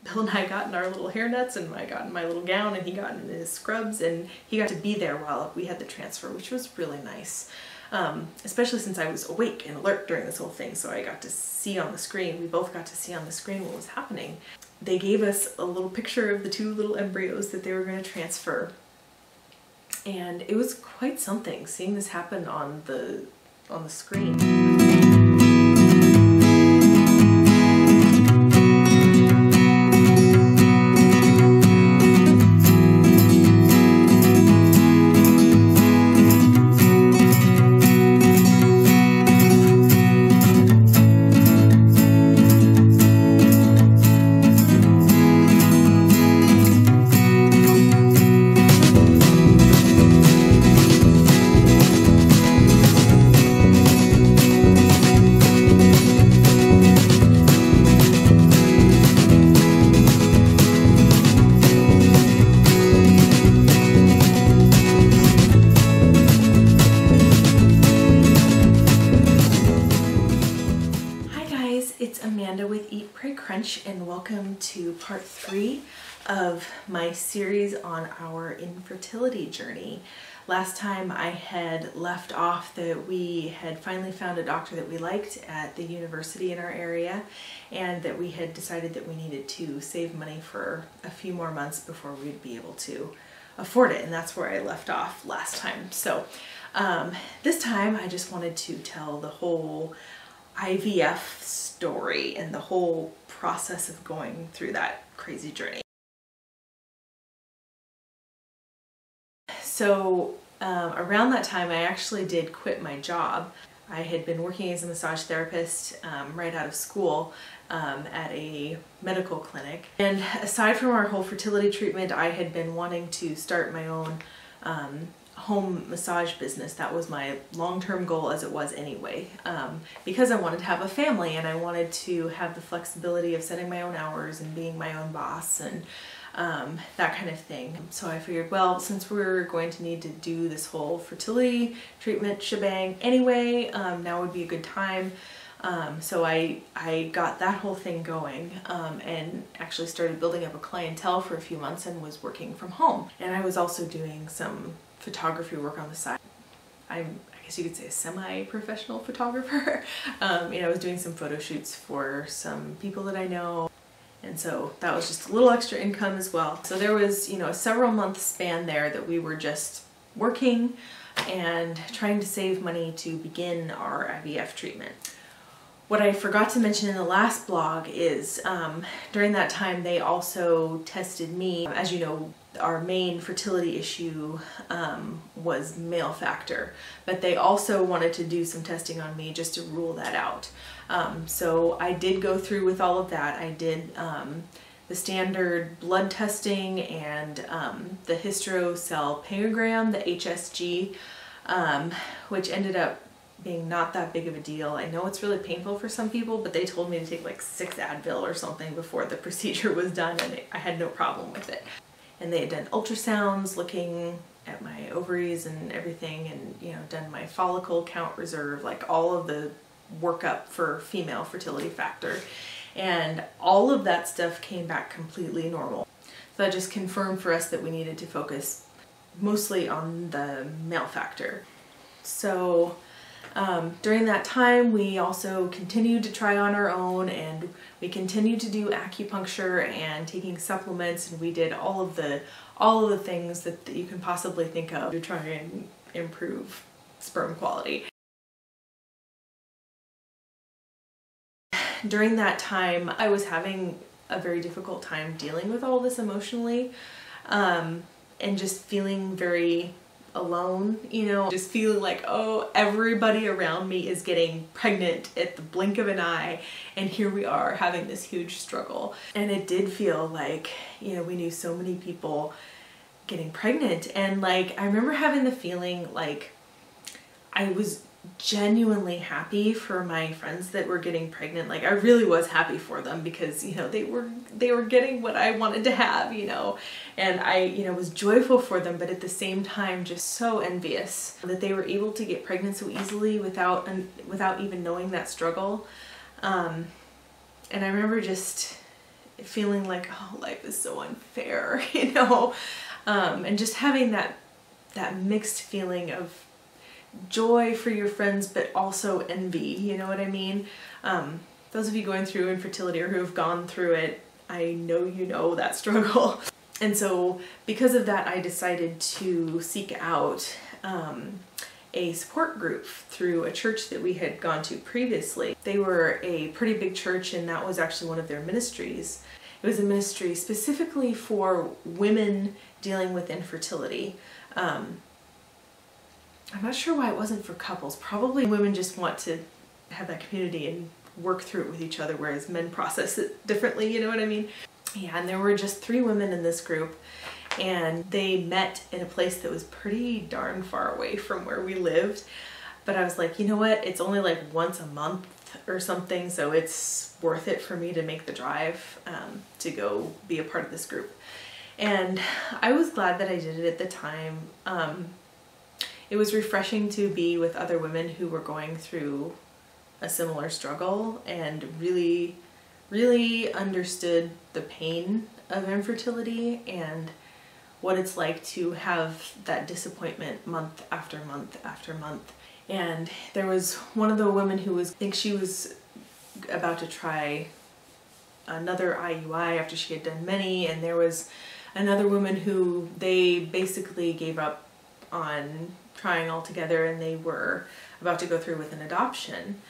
Bill and I got in our little hairnets, and I got in my little gown, and he got in his scrubs, and he got to be there while we had the transfer, which was really nice. Especially since I was awake and alert during this whole thing, so I got to see on the screen, we both got to see on the screen what was happening. They gave us a little picture of the two little embryos that they were going to transfer, and it was quite something seeing this happen on the screen. And welcome to part 3 of my series on our infertility journey. Last time I had left off that we had finally found a doctor that we liked at the university in our area, and that we had decided that we needed to save money for a few more months before we'd be able to afford it, and that's where I left off last time. So this time I just wanted to tell the whole IVF story and the whole process of going through that crazy journey. So around that time I actually did quit my job. I had been working as a massage therapist right out of school at a medical clinic. And aside from our whole fertility treatment, I had been wanting to start my own home massage business. That was my long-term goal, as it was anyway, because I wanted to have a family and I wanted to have the flexibility of setting my own hours and being my own boss and that kind of thing. So I figured, well, since we're going to need to do this whole fertility treatment shebang anyway, now would be a good time. So I got that whole thing going and actually started building up a clientele for a few months and was working from home. And I was also doing some photography work on the side. I guess you could say a semi-professional photographer. I was doing some photo shoots for some people that I know, and so that was just a little extra income as well. So there was, a several month span there that we were just working and trying to save money to begin our IVF treatment. What I forgot to mention in the last blog is during that time they also tested me. As you know, our main fertility issue was male factor, but they also wanted to do some testing on me just to rule that out. So I did go through with all of that. I did the standard blood testing and the hysterocsalpingogram, the HSG, which ended up being not that big of a deal. I know it's really painful for some people, but they told me to take like 6 Advil or something before the procedure was done, and I had no problem with it. And they had done ultrasounds looking at my ovaries and everything, and done my follicle count reserve, like all of the workup for female fertility factor, and all of that stuff came back completely normal. So that just confirmed for us that we needed to focus mostly on the male factor. So during that time we also continued to try on our own, and we continued to do acupuncture and taking supplements, and we did all of the things that you can possibly think of to try and improve sperm quality. During that time I was having a very difficult time dealing with all this emotionally, and just feeling very alone, just feeling like, oh, everybody around me is getting pregnant at the blink of an eye, and here we are having this huge struggle. And it did feel like, we knew so many people getting pregnant, and like I remember having the feeling like I was genuinely happy for my friends that were getting pregnant. Like I really was happy for them, because they were getting what I wanted to have, and I was joyful for them, but at the same time just so envious that they were able to get pregnant so easily without even knowing that struggle. And I remember just feeling like, oh, life is so unfair, you know, and just having that mixed feeling of joy for your friends, but also envy, you know what I mean? Those of you going through infertility or who have gone through it, I know you know that struggle. And so because of that, I decided to seek out a support group through a church that we had gone to previously. They were a pretty big church, and that was actually one of their ministries. It was a ministry specifically for women dealing with infertility. I'm not sure why it wasn't for couples. Probably women just want to have that community and work through it with each other, whereas men process it differently, you know what I mean? Yeah, and there were just 3 women in this group, and they met in a place that was pretty darn far away from where we lived. But I was like, you know what? It's only like once a month or something, so it's worth it for me to make the drive to go be a part of this group. And I was glad that I did it at the time. It was refreshing to be with other women who were going through a similar struggle and really, really understood the pain of infertility and what it's like to have that disappointment month after month after month. And there was one of the women who was, I think she was about to try another IUI after she had done many, and there was another woman who they basically gave up on trying altogether, and they were about to go through with an adoption.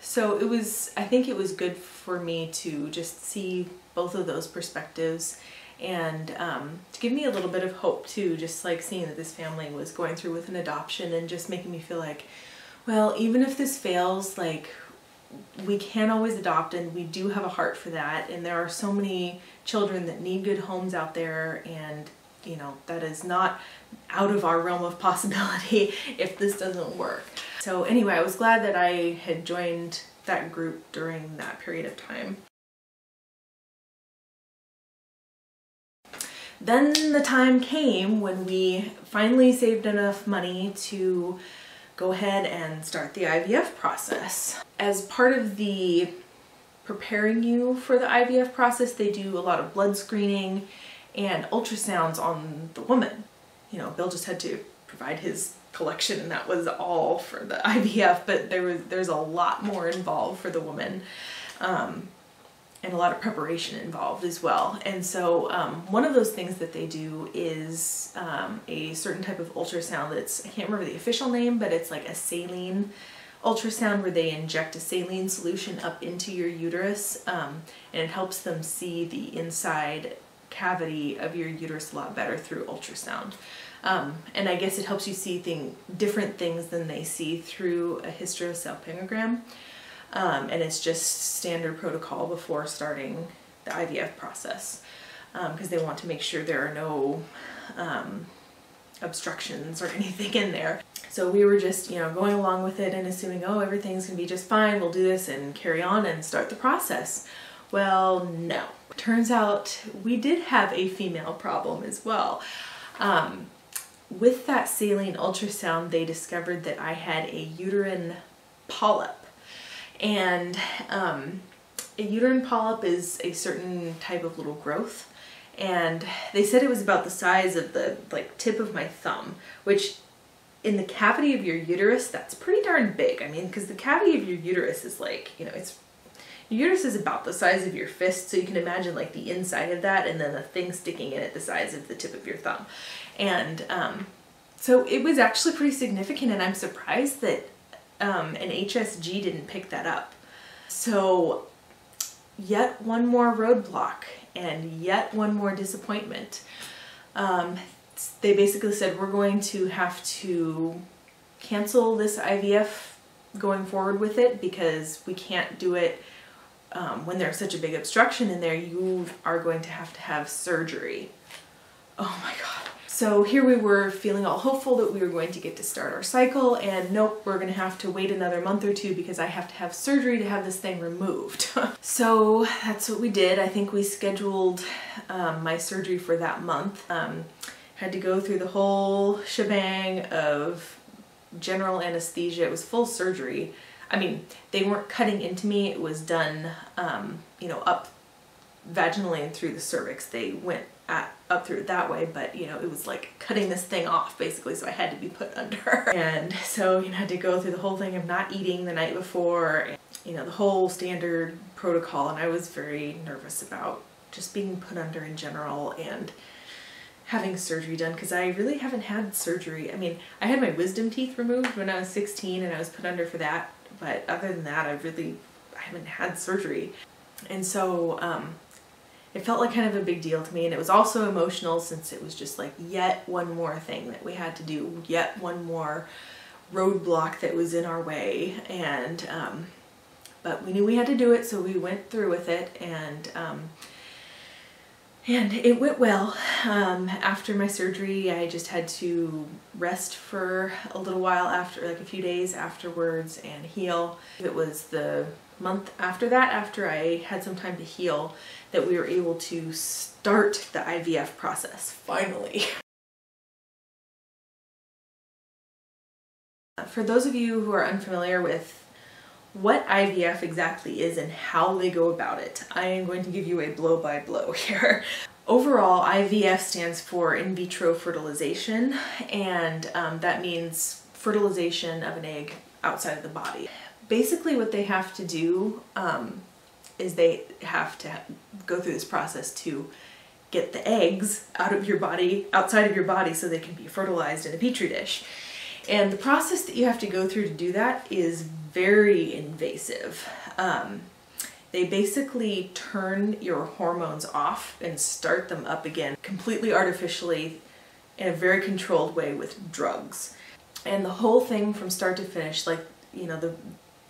So it was, I think it was good for me to just see both of those perspectives, and to give me a little bit of hope too, just like seeing that this family was going through with an adoption and just making me feel like, well, even if this fails, like, we can always adopt, and we do have a heart for that, and there are so many children that need good homes out there, and you know, that is not out of our realm of possibility if this doesn't work. So anyway, I was glad that I had joined that group during that period of time. Then the time came when we finally saved enough money to go ahead and start the IVF process. As part of the preparing you for the IVF process, they do a lot of blood screening and ultrasounds on the woman. You know, Bill just had to provide his collection, and that was all for the IVF, but there's a lot more involved for the woman, and a lot of preparation involved as well. And so one of those things that they do is a certain type of ultrasound that's, I can't remember the official name, but it's like a saline ultrasound where they inject a saline solution up into your uterus, and it helps them see the inside cavity of your uterus a lot better through ultrasound. And I guess it helps you see different things than they see through a hysterosalpingogram. And it's just standard protocol before starting the IVF process, because they want to make sure there are no obstructions or anything in there. So we were just, you know, going along with it and assuming, oh, everything's gonna be just fine, we'll do this and carry on and start the process. Well, no. Turns out we did have a female problem as well. With that saline ultrasound, they discovered that I had a uterine polyp. And a uterine polyp is a certain type of little growth. And they said it was about the size of the tip of my thumb, which in the cavity of your uterus, that's pretty darn big. I mean, because the cavity of your uterus is like, you know, your uterus is about the size of your fist, so you can imagine like the inside of that, and then the thing sticking in it the size of the tip of your thumb. And so it was actually pretty significant, and I'm surprised that an HSG didn't pick that up. So yet one more roadblock and yet one more disappointment. They basically said, we're going to have to cancel this IVF going forward with it, because we can't do it when there's such a big obstruction in there. You are going to have surgery. Oh my God. So here we were feeling all hopeful that we were going to get to start our cycle, and nope, we're gonna have to wait another month or 2 because I have to have surgery to have this thing removed. So that's what we did. I think we scheduled my surgery for that month. Had to go through the whole shebang of general anesthesia. It was full surgery. I mean, they weren't cutting into me. It was done, you know, up vaginally and through the cervix. They went up through it that way, but you know, it was like cutting this thing off basically, so I had to be put under. And so, you know, I had to go through the whole thing of not eating the night before, and, you know, the whole standard protocol, and I was very nervous about just being put under in general and having surgery done, because I really haven't had surgery. I mean, I had my wisdom teeth removed when I was 16 and I was put under for that, but other than that, I haven't had surgery. And so it felt like kind of a big deal to me, and it was also emotional since it was just like yet one more thing that we had to do, yet one more roadblock that was in our way. And but we knew we had to do it, so we went through with it, and it went well. After my surgery, I just had to rest for a little while after, like a few days afterwards, and heal. It was the month after that, after I had some time to heal, that we were able to start the IVF process, finally. For those of you who are unfamiliar with what IVF exactly is and how they go about it, I am going to give you a blow-by-blow here. Overall, IVF stands for in vitro fertilization, and that means fertilization of an egg outside of the body. Basically what they have to do is they have to go through this process to get the eggs out of your body, outside of your body, so they can be fertilized in a petri dish. And the process that you have to go through to do that is very invasive. They basically turn your hormones off and start them up again completely artificially in a very controlled way with drugs. And the whole thing from start to finish, like, you know, the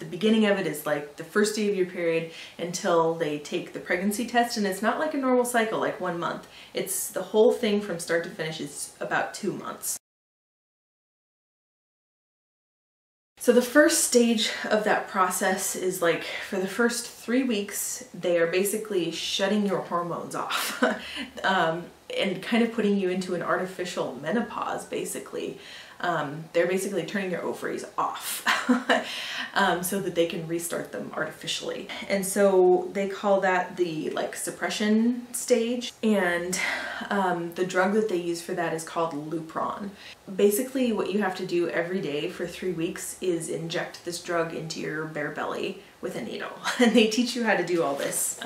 beginning of it is like the first day of your period until they take the pregnancy test, and it's not like a normal cycle, like 1 month. It's the whole thing from start to finish is about 2 months. So the first stage of that process is like, for the first 3 weeks, they are basically shutting your hormones off and kind of putting you into an artificial menopause, basically. They're basically turning your ovaries off so that they can restart them artificially. And so they call that the like suppression stage. And the drug that they use for that is called Lupron. Basically what you have to do every day for 3 weeks is inject this drug into your bare belly with a needle. And they teach you how to do all this.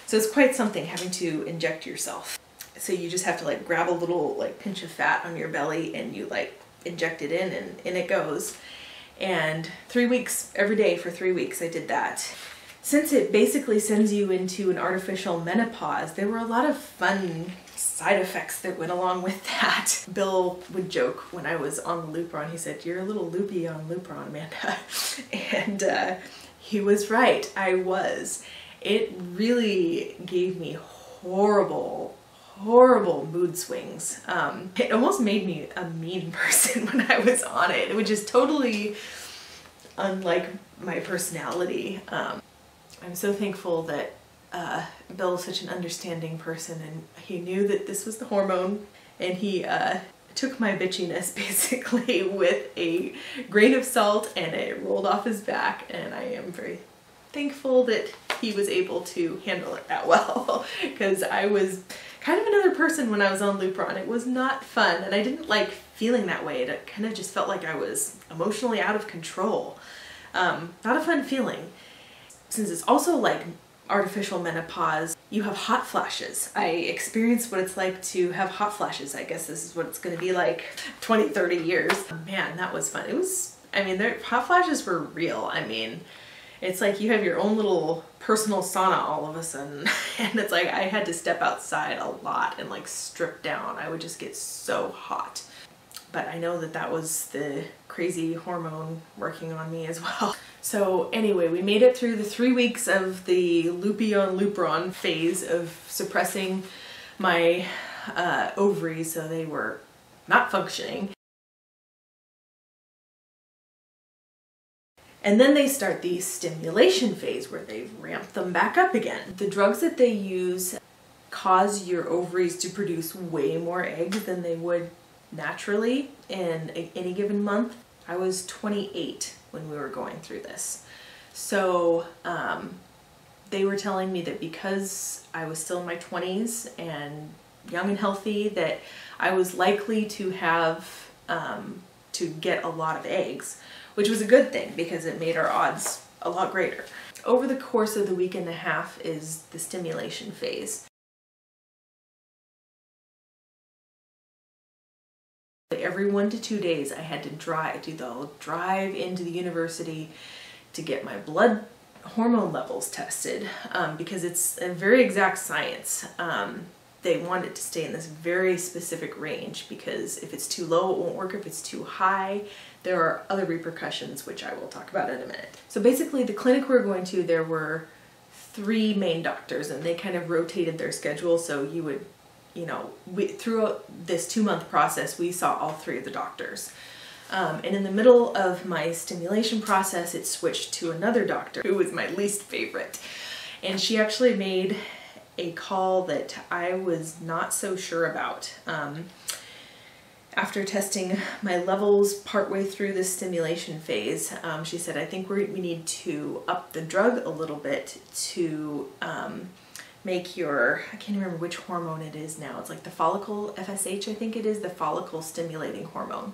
So it's quite something having to inject yourself. So you just have to like grab a little like pinch of fat on your belly and you like inject it in, and in it goes. And 3 weeks, every day for 3 weeks I did that. Since it basically sends you into an artificial menopause, there were a lot of fun side effects that went along with that. Bill would joke when I was on the Lupron, he said, "You're a little loopy on Lupron, Amanda." And he was right, I was. It really gave me horrible mood swings. It almost made me a mean person when I was on it, which is totally unlike my personality. I'm so thankful that Bill is such an understanding person, and he knew that this was the hormone, and he took my bitchiness basically with a grain of salt, and it rolled off his back, and I am very thankful that he was able to handle it that well, because I was kind of another person when I was on Lupron. It was not fun, and I didn't like feeling that way. It kind of just felt like I was emotionally out of control. Not a fun feeling. Since it's also like artificial menopause, you have hot flashes. I experienced what it's like to have hot flashes. I guess this is what it's going to be like 20, 30 years. Man, that was fun. It was, I mean, hot flashes were real. I mean, it's like you have your own little personal sauna all of a sudden, and it's like I had to step outside a lot and like strip down. I would just get so hot. But I know that that was the crazy hormone working on me as well. So anyway, we made it through the 3 weeks of the loopy on Lupron phase of suppressing my ovaries so they were not functioning. And then they start the stimulation phase where they ramp them back up again. The drugs that they use cause your ovaries to produce way more eggs than they would naturally in any given month. I was 28 when we were going through this. So They were telling me that because I was still in my 20s and young and healthy, that I was likely to have to get a lot of eggs, which was a good thing because it made our odds a lot greater. Over the course of the week and a half is the stimulation phase. Every 1 to 2 days I had to drive into the university to get my blood hormone levels tested because it's a very exact science. They want it to stay in this very specific range because if it's too low, it won't work. If it's too high, there are other repercussions, which I will talk about in a minute. So basically the clinic we're going to, there were 3 main doctors and they kind of rotated their schedule. So you would, throughout this 2-month process, we saw all 3 of the doctors. And in the middle of my stimulation process, it switched to another doctor who was my least favorite. And she actually made a call that I was not so sure about. After testing my levels partway through the stimulation phase, she said, I think we need to up the drug a little bit to make your, I can't remember which hormone it is now. It's like the follicle, FSH, I think it is, the follicle stimulating hormone.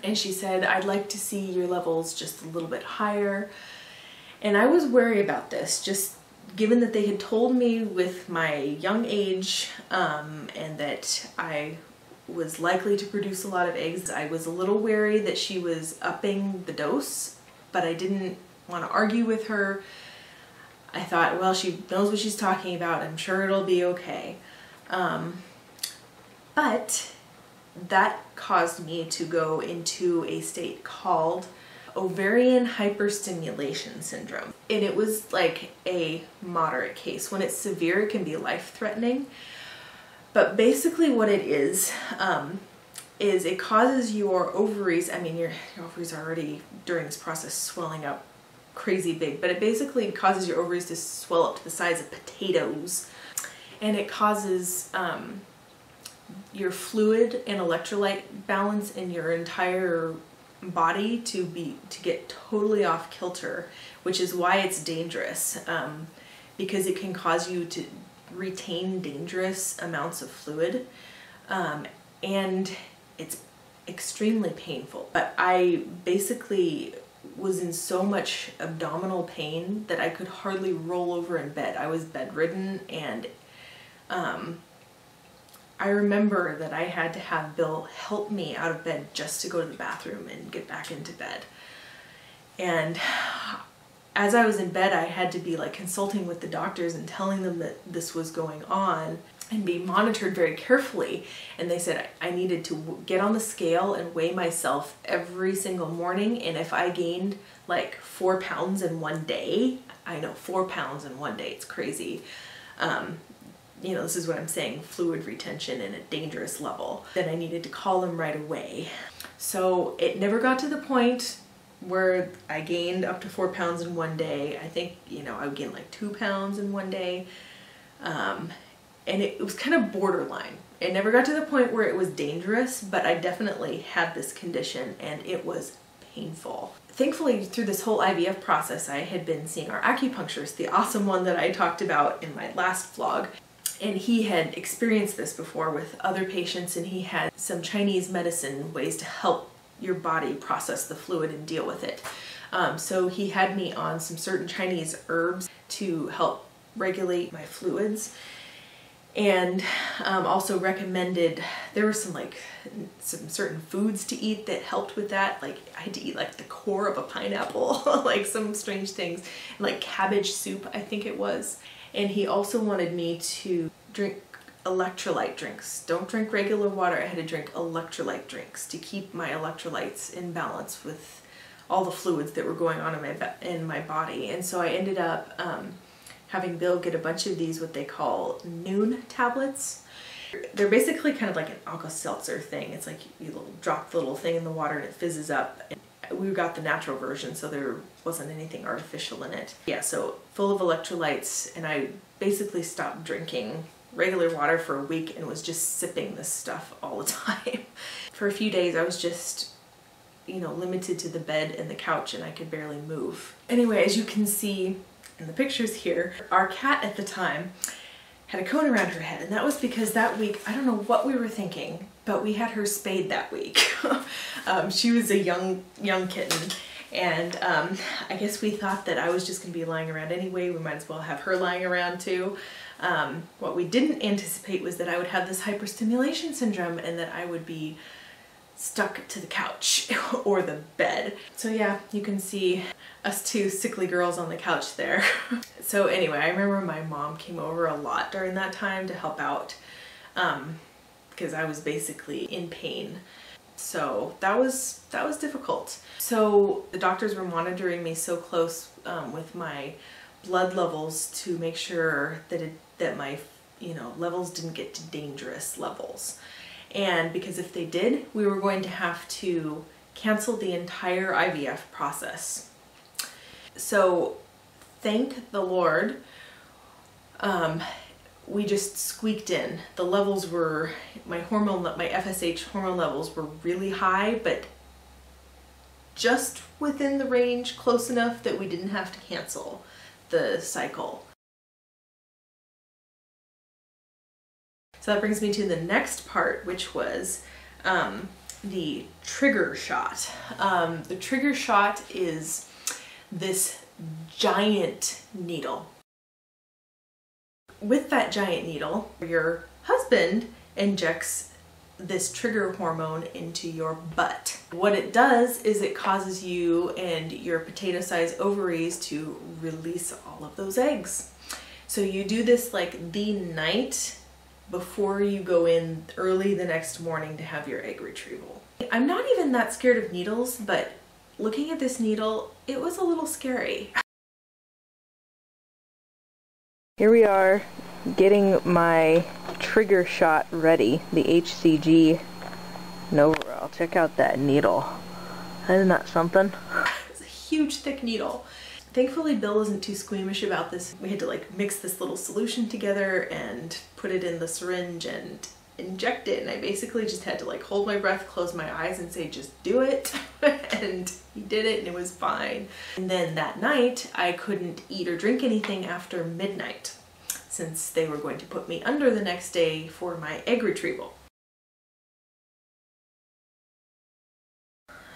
And she said, I'd like to see your levels just a little bit higher. And I was wary about this, just given that they had told me with my young age and that I was likely to produce a lot of eggs. I was a little wary that she was upping the dose, but I didn't want to argue with her. I thought, well, she knows what she's talking about. I'm sure it'll be okay. But that caused me to go into a state called ovarian hyperstimulation syndrome. And it was like a moderate case. When it's severe, it can be life-threatening. But basically what it is it causes your ovaries, I mean your ovaries are already during this process swelling up crazy big, but it basically causes your ovaries to swell up to the size of potatoes. And it causes your fluid and electrolyte balance in your entire body to get totally off kilter, which is why it's dangerous, because it can cause you to retain dangerous amounts of fluid, and it's extremely painful. But I basically was in so much abdominal pain that I could hardly roll over in bed. I was bedridden, and I remember that I had to have Bill help me out of bed just to go to the bathroom and get back into bed. And as I was in bed, I had to be like consulting with the doctors and telling them that this was going on and be monitored very carefully. And they said I needed to get on the scale and weigh myself every single morning. And if I gained like 4 pounds in one day, I know 4 pounds in one day, it's crazy. This is what I'm saying, fluid retention in a dangerous level. Then I needed to call them right away. So it never got to the point where I gained up to 4 pounds in one day. I think, I would gain like 2 pounds in one day. And it was kind of borderline. It never got to the point where it was dangerous, but I definitely had this condition and it was painful. Thankfully, through this whole IVF process, I had been seeing our acupuncturist, the awesome one that I talked about in my last vlog. And he had experienced this before with other patients, and he had some Chinese medicine ways to help your body process the fluid and deal with it. So he had me on some certain Chinese herbs to help regulate my fluids, and also recommended, there were some certain foods to eat that helped with that. Like I had to eat like the core of a pineapple, like some strange things, like cabbage soup, I think it was. And he also wanted me to drink electrolyte drinks. Don't drink regular water. I had to drink electrolyte drinks to keep my electrolytes in balance with all the fluids that were going on in my body. And so I ended up having Bill get a bunch of these, what they call noon tablets. They're basically kind of like an Alka-Seltzer thing. It's like you drop the little thing in the water and it fizzes up. We got the natural version, so there wasn't anything artificial in it. Yeah, so full of electrolytes, and I basically stopped drinking regular water for a week and was just sipping this stuff all the time. For a few days I was just, limited to the bed and the couch, and I could barely move. Anyway, as you can see, in the pictures here, our cat at the time had a cone around her head, and that was because that week, I don't know what we were thinking, but we had her spayed that week. She was a young kitten, and I guess we thought that I was just going to be lying around anyway. We might as well have her lying around too. What we didn't anticipate was that I would have this hyperstimulation syndrome and that I would be stuck to the couch or the bed. So yeah, you can see us two sickly girls on the couch there. So anyway, I remember my mom came over a lot during that time to help out because I was basically in pain. So that was difficult. So the doctors were monitoring me so close with my blood levels to make sure that my levels didn't get to dangerous levels. And because if they did, we were going to have to cancel the entire IVF process. So thank the Lord, we just squeaked in. The levels were, my FSH hormone levels were really high, but just within the range, close enough that we didn't have to cancel the cycle. So that brings me to the next part, which was the trigger shot. The trigger shot is this giant needle. With that giant needle, your husband injects this trigger hormone into your butt. What it does is it causes you and your potato-sized ovaries to release all of those eggs. So you do this like the night before you go in early the next morning to have your egg retrieval. I'm not even that scared of needles, but looking at this needle, it was a little scary. Here we are getting my trigger shot ready, the HCG Novarol. Check out that needle. Isn't that something? It's a huge thick needle. Thankfully, Bill isn't too squeamish about this. We had to like mix this little solution together and put it in the syringe and inject it. And I basically just had to like hold my breath, close my eyes and say, just do it. And he did it and it was fine. And then that night, I couldn't eat or drink anything after midnight since they were going to put me under the next day for my egg retrieval.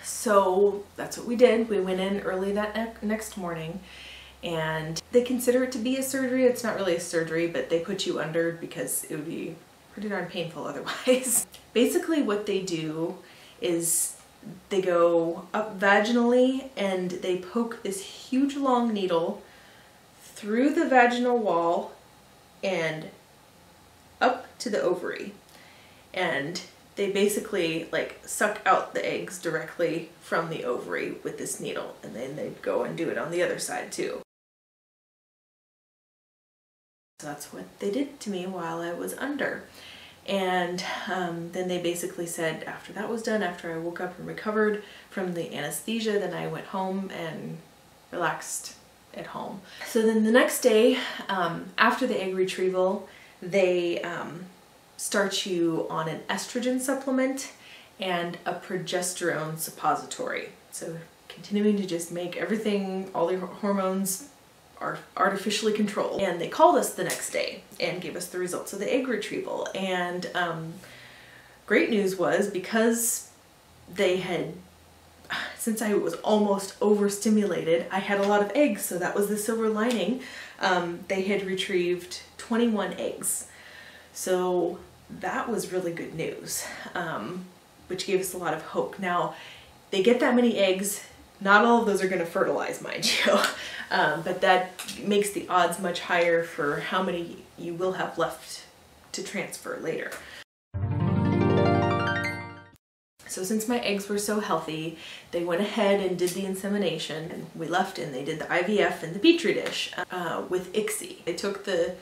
So that's what we did. We went in early that next morning and they consider it to be a surgery. It's not really a surgery, but they put you under because it would be pretty darn painful otherwise. Basically what they do is they go up vaginally and they poke this huge long needle through the vaginal wall and up to the ovary. And they basically like suck out the eggs directly from the ovary with this needle, and then they'd go and do it on the other side too. So that's what they did to me while I was under. And then they basically said after that was done, after I woke up and recovered from the anesthesia, then I went home and relaxed at home. So then the next day, after the egg retrieval, they start you on an estrogen supplement and a progesterone suppository. So continuing to just make everything, all the hormones are artificially controlled. And they called us the next day and gave us the results of the egg retrieval. And great news was, because they had, since I was almost overstimulated, I had a lot of eggs, so that was the silver lining. They had retrieved 21 eggs. So that was really good news, which gave us a lot of hope. Now, they get that many eggs, not all of those are going to fertilize, mind you, but that makes the odds much higher for how many you will have left to transfer later. So since my eggs were so healthy, they went ahead and did the insemination, and we left and they did the IVF in the Petri dish with ICSI. They took the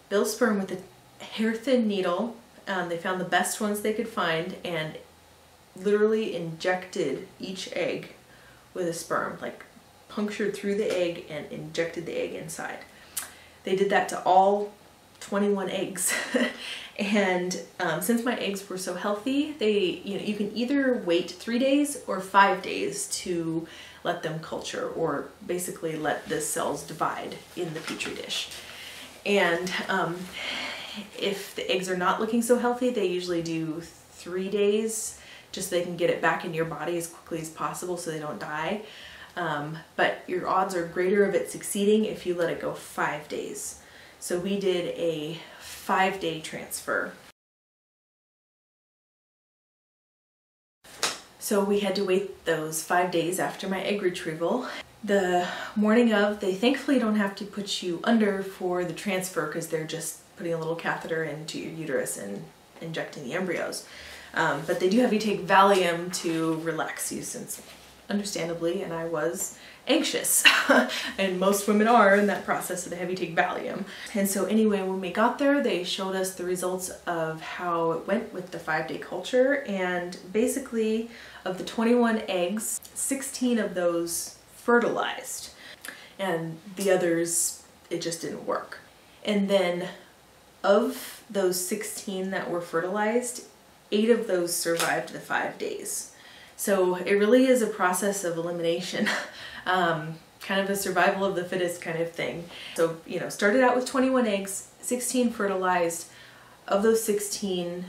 Bill's sperm with a hair-thin needle. They found the best ones they could find and literally injected each egg with a sperm, like punctured through the egg and injected the egg inside. They did that to all 21 eggs. And since my eggs were so healthy, you can either wait 3 days or 5 days to let them culture, or basically let the cells divide in the petri dish. And if the eggs are not looking so healthy, they usually do 3 days, just so they can get it back into your body as quickly as possible so they don't die. But your odds are greater of it succeeding if you let it go 5 days. So we did a 5-day transfer. So we had to wait those 5 days after my egg retrieval. The morning of, they thankfully don't have to put you under for the transfer, because they're just putting a little catheter into your uterus and injecting the embryos. But they do have you take Valium to relax you, since understandably, and I was anxious, and most women are in that process, so they have you take Valium. And so anyway, when we got there, they showed us the results of how it went with the 5-day culture, and basically of the 21 eggs, 16 of those fertilized, and the others, it just didn't work. And then of those 16 that were fertilized, 8 of those survived the 5 days. So it really is a process of elimination, kind of a survival of the fittest kind of thing. So, started out with 21 eggs, 16 fertilized. Of those 16,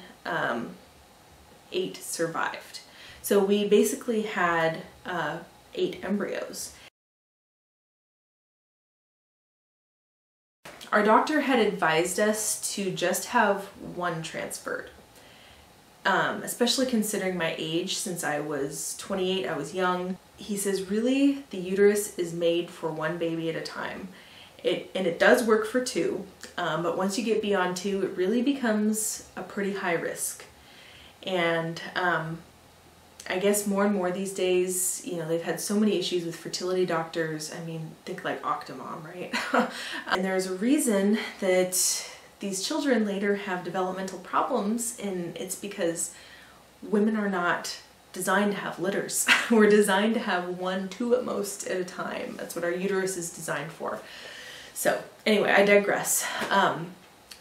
8 survived. So we basically had 8 embryos. Our doctor had advised us to just have 1 transferred. Especially considering my age, since I was 28, I was young. He says really the uterus is made for 1 baby at a time. And it does work for 2, but once you get beyond 2, it really becomes a pretty high risk. And I guess more and more these days, they've had so many issues with fertility doctors. I mean, think like Octomom, right? And there's a reason that these children later have developmental problems, and it's because women are not designed to have litters. We're designed to have 1, 2 at most at a time. That's what our uterus is designed for. So anyway, I digress.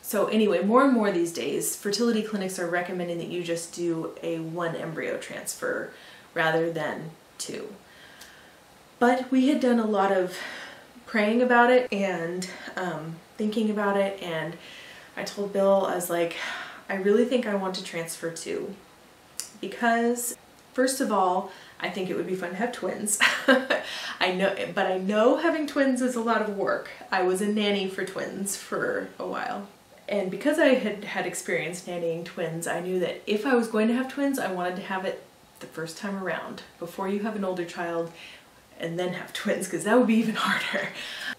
So anyway, more and more these days, fertility clinics are recommending that you just do a 1 embryo transfer rather than 2. But we had done a lot of praying about it and thinking about it, and I told Bill, I was like, I really think I want to transfer 2, because first of all, I think it would be fun to have twins. I know having twins is a lot of work. I was a nanny for twins for a while. And because I had experience nannying twins, I knew that if I was going to have twins, I wanted to have it the first time around, before you have an older child and then have twins, because that would be even harder.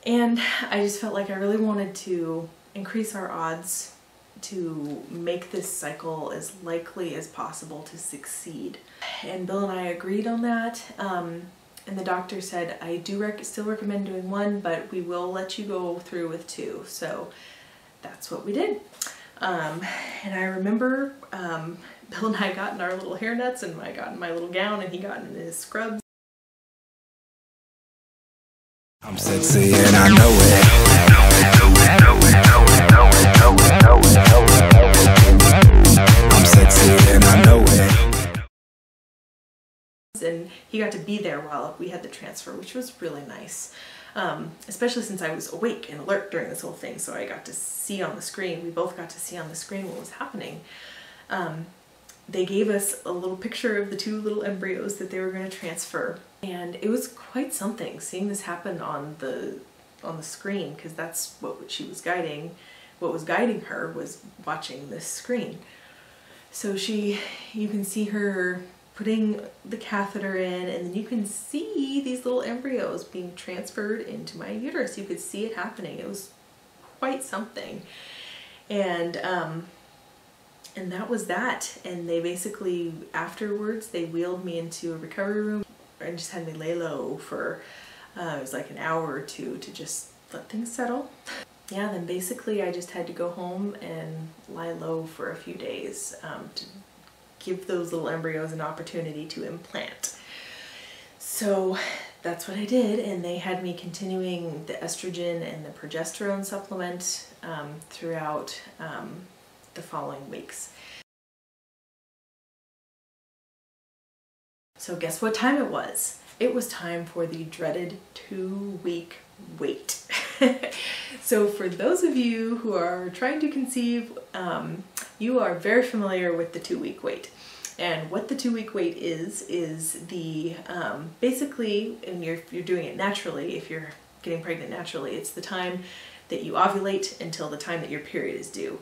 And I just felt like I really wanted to increase our odds to make this cycle as likely as possible to succeed. And Bill and I agreed on that. And the doctor said, I do still recommend doing 1, but we will let you go through with 2. So that's what we did. And I remember Bill and I got in our little hairnets, and I got in my little gown, and he got in his scrubs. I'm sexy and I know it. I'm sexy and I know it. And he got to be there while we had the transfer, which was really nice. Especially since I was awake and alert during this whole thing, so I got to see on the screen, we both got to see on the screen what was happening. They gave us a little picture of the 2 little embryos that they were going to transfer, and it was quite something seeing this happen on the screen, because that's what she was guiding. What was guiding her was watching this screen. So you can see her putting the catheter in, and then you can see these little embryos being transferred into my uterus. You could see it happening. It was quite something. And that was that. And they basically, afterwards, they wheeled me into a recovery room and just had me lay low for, it was like an hour or 2 to just let things settle. Yeah, then basically I just had to go home and lie low for a few days to give those little embryos an opportunity to implant. So that's what I did, and they had me continuing the estrogen and the progesterone supplement throughout the following weeks. So guess what time it was? It was time for the dreaded 2-week wait. So for those of you who are trying to conceive, you are very familiar with the 2-week wait. And what the 2-week wait is the, basically, and you're doing it naturally, if you're getting pregnant naturally, it's the time that you ovulate until the time that your period is due,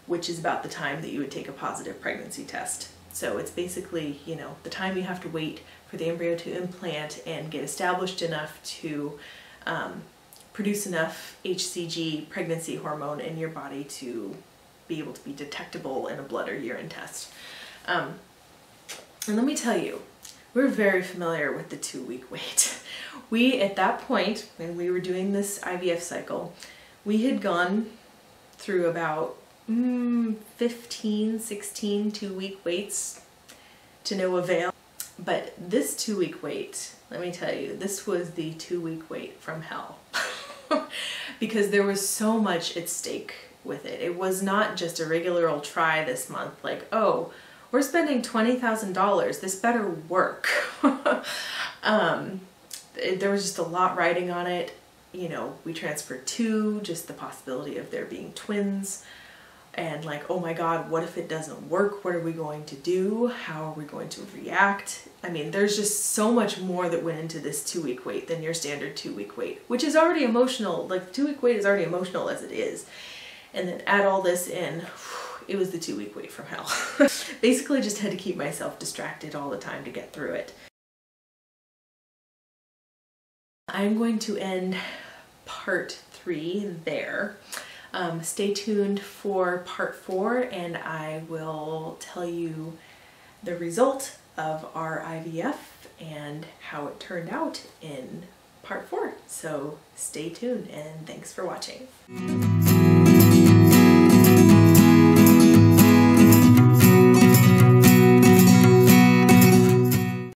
which is about the time that you would take a positive pregnancy test. So it's basically, you know, the time you have to wait for the embryo to implant and get established enough to produce enough HCG, pregnancy hormone, in your body to be able to be detectable in a blood or urine test. And let me tell you, we're very familiar with the 2-week wait. We, at that point, when we were doing this IVF cycle, we had gone through about 15, 16 2-week waits to no avail. But this 2-week wait, let me tell you, this was the 2-week wait from hell. Because there was so much at stake with it. It was not just a regular old try this month, like, oh, we're spending $20,000, this better work. There was just a lot riding on it. You know, we transferred 2, just the possibility of there being twins. And like, oh my God, what if it doesn't work? What are we going to do? How are we going to react? I mean, there's just so much more that went into this 2-week wait than your standard 2-week wait, which is already emotional. Like, the 2-week wait is already emotional as it is. And then add all this in, it was the 2-week wait from hell. Basically just had to keep myself distracted all the time to get through it. I'm going to end part 3 there. Stay tuned for part 4, and I will tell you the result of our IVF and how it turned out in part 4. So stay tuned, and thanks for watching.